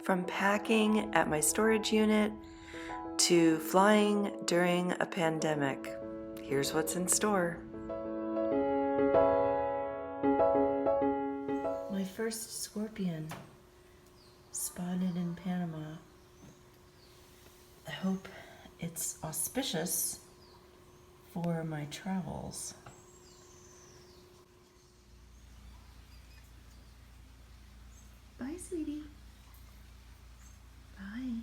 From packing at my storage unit to flying during a pandemic, here's what's in store. My first scorpion spotted in Panama. I hope it's auspicious for my travels. Bye, sweetie. Bye.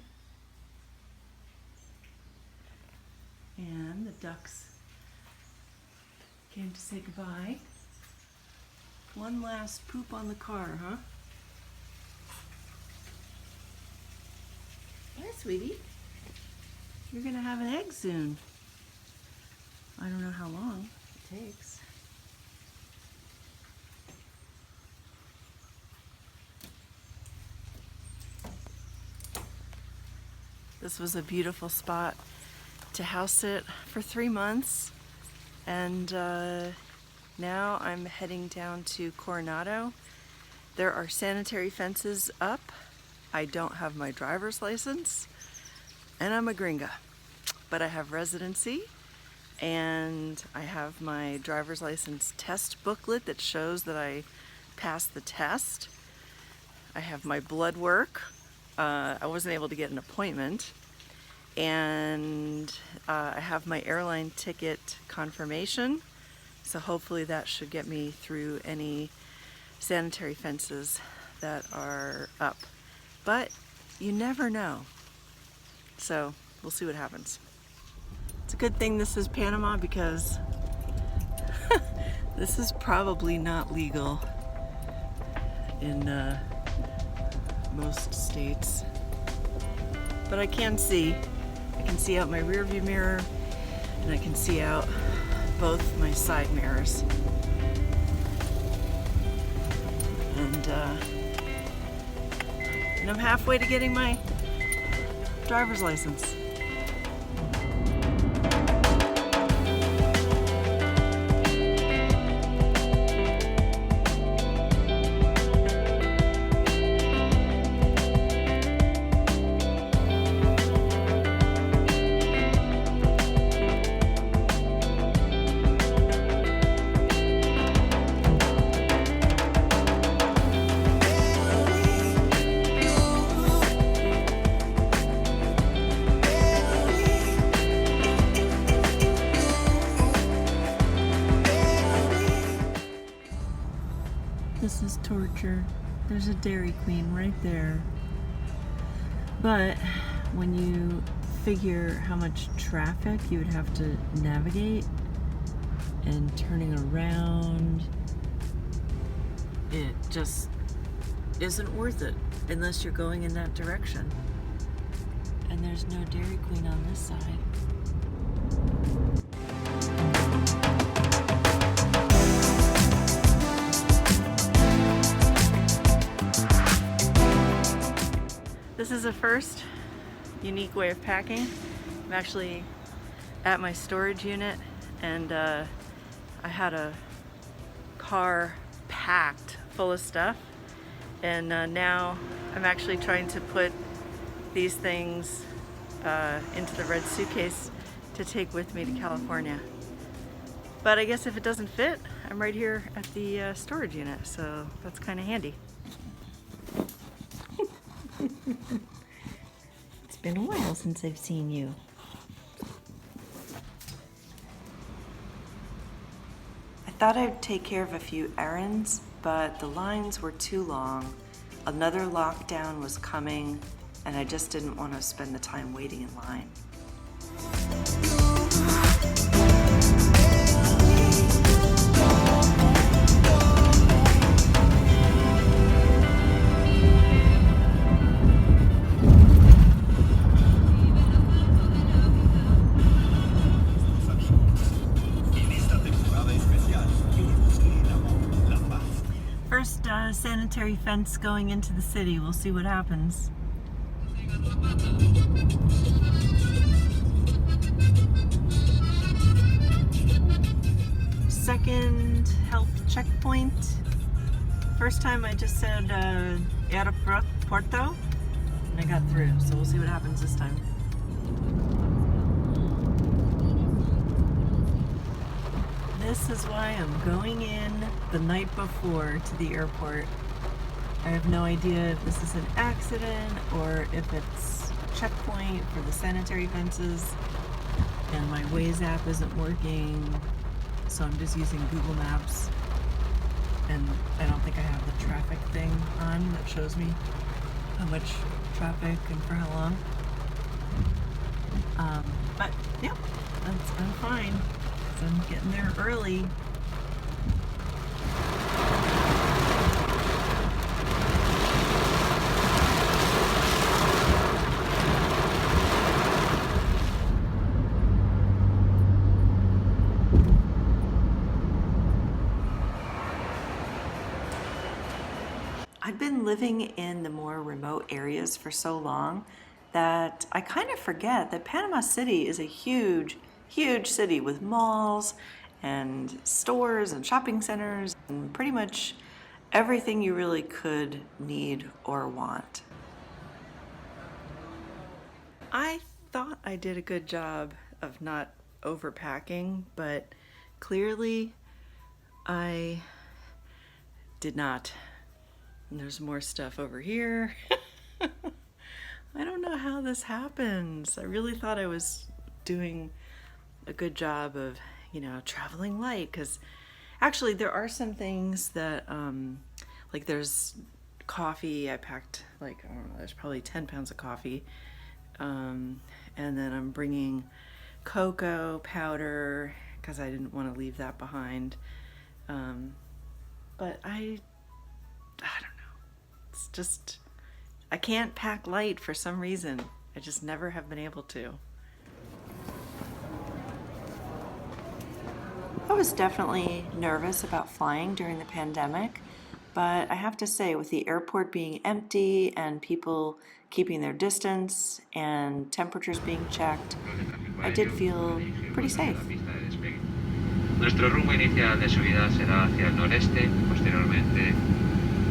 And the ducks came to say goodbye. One last poop on the car, huh? Bye, sweetie. You're gonna have an egg soon. I don't know how long it takes. This was a beautiful spot to house sit for 3 months, and now I'm heading down to Coronado. There are sanitary fences up. I don't have my driver's license, and I'm a gringa, but I have residency, and I have my driver's license test booklet that shows that I passed the test. I have my blood work. I wasn't able to get an appointment, and I have my airline ticket confirmation, so hopefully that should get me through any sanitary fences that are up. But you never know, so we'll see what happens. It's a good thing this is Panama, because this is probably not legal in most states, but I can see out my rear view mirror, and I can see out both my side mirrors, and I'm halfway to getting my driver's license. This is torture. There's a Dairy Queen right there. But when you figure how much traffic you would have to navigate and turning around, it just isn't worth it unless you're going in that direction. And there's no Dairy Queen on this side. This is a first unique way of packing. I'm actually at my storage unit, and I had a car packed full of stuff, and now I'm actually trying to put these things into the red suitcase to take with me to California. But I guess if it doesn't fit, I'm right here at the storage unit, so that's kind of handy. It's been a while since I've seen you. I thought I'd take care of a few errands, but the lines were too long. Another lockdown was coming, and I just didn't want to spend the time waiting in line. First sanitary fence going into the city. We'll see what happens. Second health checkpoint. First time I just said aeropuerto, and I got through, so we'll see what happens this time. This is why I'm going in the night before to the airport. I have no idea if this is an accident or if it's a checkpoint for the sanitary fences and my Waze app isn't working, so I'm just using Google Maps, and I don't think I have the traffic thing on that shows me how much traffic and for how long. But yeah, I'm fine. So I'm getting there early. I've been living in the more remote areas for so long that I kind of forget that Panama City is a huge, huge city with malls and stores and shopping centers and pretty much everything you really could need or want. I thought I did a good job of not overpacking, but clearly I did not. And there's more stuff over here. I don't know how this happens. I really thought I was doing a good job of, traveling light, because actually there are some things that, like there's coffee. I packed I don't know, there's probably 10 pounds of coffee. And then I'm bringing cocoa powder because I didn't want to leave that behind. But I don't know. It's just, I can't pack light for some reason. I just never have been able to. I was definitely nervous about flying during the pandemic, but I have to say, with the airport being empty and people keeping their distance and temperatures being checked, I did feel pretty safe. Nuestro rumbo inicial de subida será hacia el noreste. Posteriormente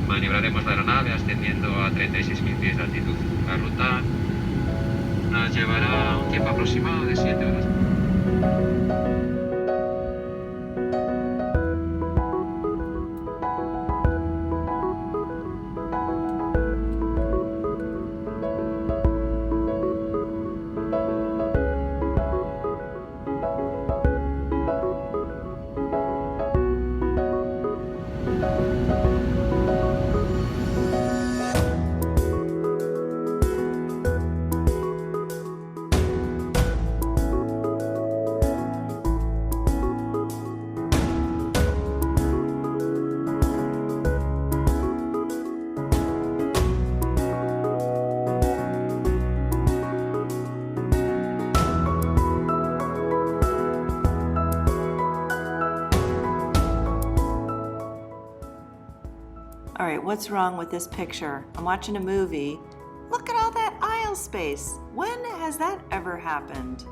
maniobraremos la aeronave ascendiendo a 36.000 pies de altitud. La ruta nos llevará un tiempo aproximado de 7 horas. All right, what's wrong with this picture? I'm watching a movie. Look at all that aisle space. When has that ever happened?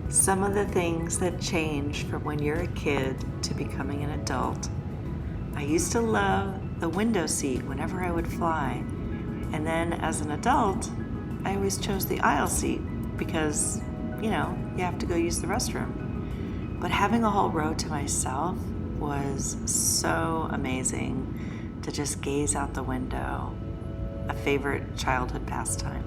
Some of the things that change from when you're a kid to becoming an adult. I used to love the window seat whenever I would fly. And then as an adult, I always chose the aisle seat because, you have to go use the restroom. But having a whole row to myself was so amazing, to just gaze out the window, a favorite childhood pastime.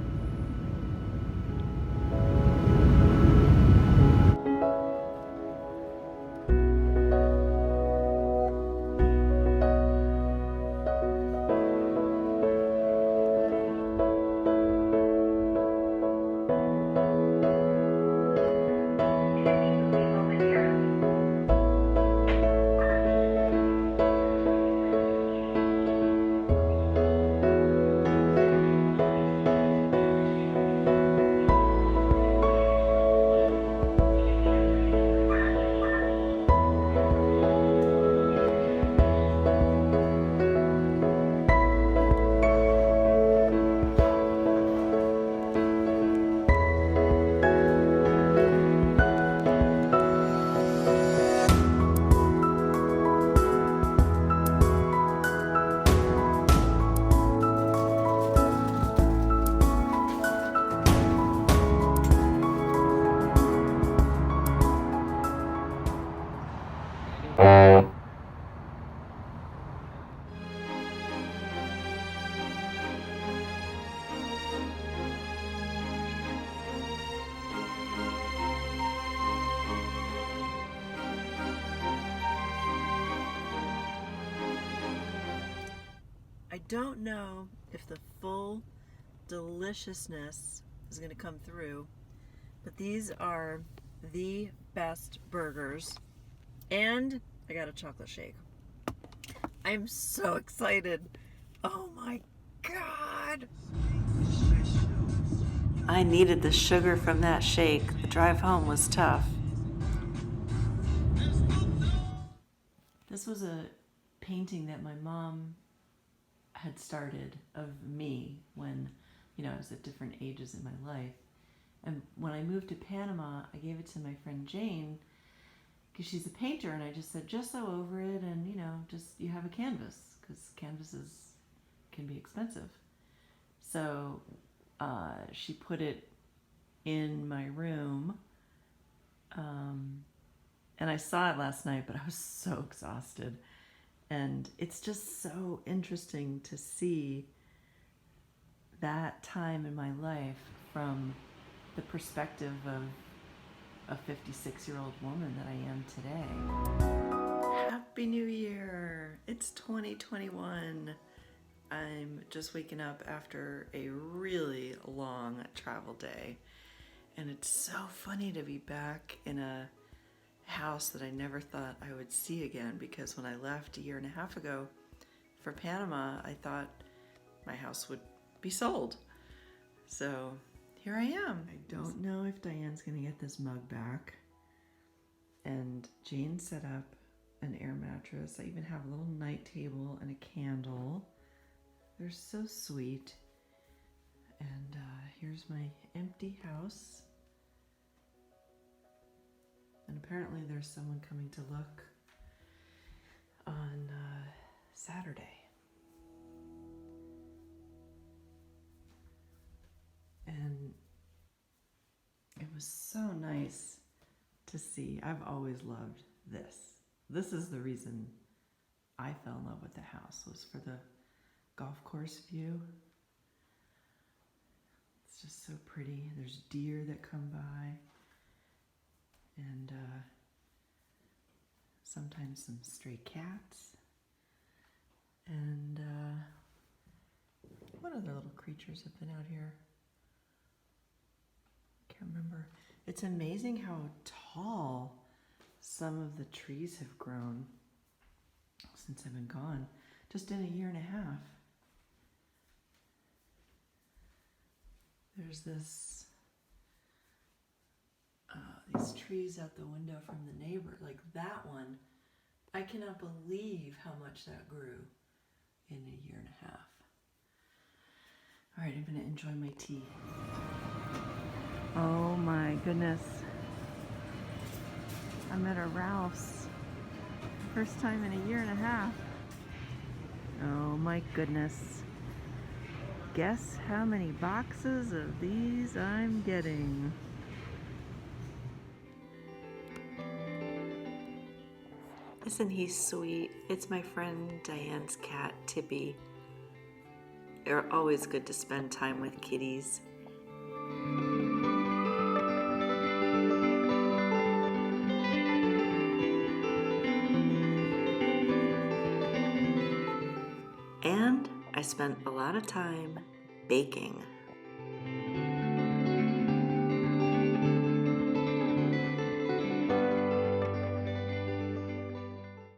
don't know if the full deliciousness is going to come through, but these are the best burgers. And I got a chocolate shake. I'm so excited. Oh my God. I needed the sugar from that shake. The drive home was tough. This was a painting that my mom had started of me when, I was at different ages in my life. And when I moved to Panama, I gave it to my friend Jane because she's a painter, and I just said, just sew over it and, just you have a canvas, because canvases can be expensive. So she put it in my room, and I saw it last night, but I was so exhausted. And it's just so interesting to see that time in my life from the perspective of a 56-year-old woman that I am today. Happy New Year! It's 2021. I'm just waking up after a really long travel day. And it's so funny to be back in a house that I never thought I would see again, because when I left a year and a half ago for Panama, I thought my house would be sold. So here I am. I don't know if Diane's gonna get this mug back. And Jane set up an air mattress. I even have a little night table and a candle. They're so sweet. And here's my empty house. And apparently there's someone coming to look on Saturday. And it was so nice to see. I've always loved this. This is the reason I fell in love with the house, was for the golf course view. It's just so pretty. There's deer that come by. And sometimes some stray cats. And what other little creatures have been out here? I can't remember. It's amazing how tall some of the trees have grown since I've been gone, just in a year and a half. There's these trees out the window from the neighbor, like that one. I cannot believe how much that grew in a year and a half. All right, I'm gonna enjoy my tea. Oh my goodness. I'm at a Ralph's. First time in a year and a half. Oh my goodness. Guess how many boxes of these I'm getting. Isn't he sweet? It's my friend Diane's cat, Tippy. They're always good to spend time with kitties. And I spent a lot of time baking.